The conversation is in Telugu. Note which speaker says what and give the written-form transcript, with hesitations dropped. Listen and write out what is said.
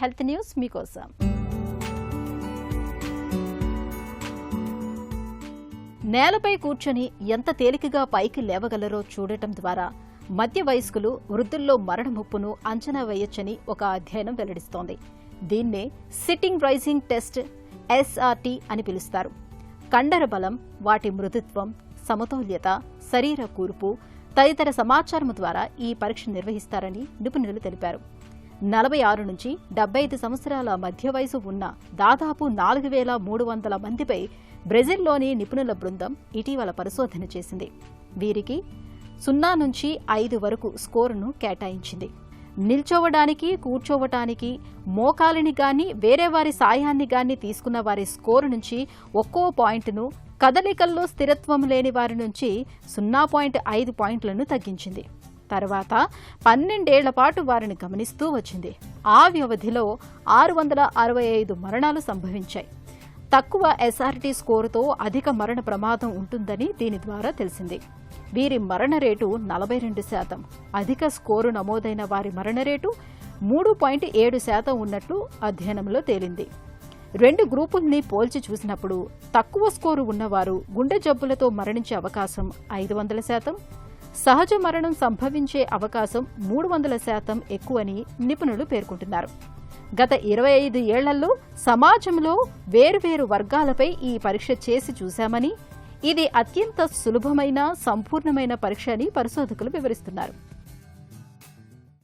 Speaker 1: హెల్త్ న్యూస్ మీకోసం. నేలపై కూర్చొని ఎంత తేలికగా పైకి లేవగలరో చూడటం ద్వారా మధ్య వయస్కులు వృద్ధుల్లో మరణ ముప్పును అంచనా వేయొచ్చని ఒక అధ్యయనం వెల్లడిస్తోంది. దీన్నే సిట్టింగ్ రైజింగ్ టెస్ట్ SRT అని పిలుస్తారు. కండర బలం, వాటి మృదుత్వం, సమతౌల్యత, శరీర కూర్పు తదితర సమాచారం ద్వారా ఈ పరీక్ష నిర్వహిస్తారని నిపుణులు తెలిపారు. 46 నుంచి 75 సంవత్సరాల మధ్య వయసు ఉన్న దాదాపు 4,300 మందిపై బ్రెజిల్లోని నిపుణుల బృందం ఇటీవల పరిశోధన చేసింది. వీరికి 0 నుంచి 5 వరకు స్కోరును కేటాయించింది. నిల్చోవడానికి, కూర్చోవటానికి, మోకాలిని గాని వేరే వారి సాయాన్ని గాని తీసుకున్న వారి స్కోరు నుంచి ఒక్కో పాయింట్ను, కదలికల్లో స్థిరత్వం లేని వారి నుంచి 0.5 పాయింట్లను తగ్గించింది. తర్వాత 12 ఏళ్ల పాటు వారిని గమనిస్తూ వచ్చింది. ఆ వ్యవధిలో 665 మరణాలు సంభవించాయి. తక్కువ SRT స్కోరుతో అధిక మరణ ప్రమాదం ఉంటుందని దీని ద్వారా తెలిసింది. వీరి మరణ రేటు 42%. అధిక స్కోరు నమోదైన వారి మరణ రేటు 3.7% ఉన్నట్లు అధ్యయనంలో తేలింది. 2 గ్రూపుల్ని పోల్చి చూసినప్పుడు తక్కువ స్కోరు ఉన్నవారు గుండె జబ్బులతో మరణించే అవకాశం 500%, సహజ మరణం సంభవించే అవకాశం 300% ఎక్కువని నిపుణులు పేర్కొంటున్నారు. గత 25 ఏళ్లలో సమాజంలో వేర్వేరు వర్గాలపై ఈ పరీక్ష చేసి చూశామని, ఇది అత్యంత సులభమైన, సంపూర్ణమైన పరీక్ష అని పరిశోధకులు వివరిస్తున్నారు.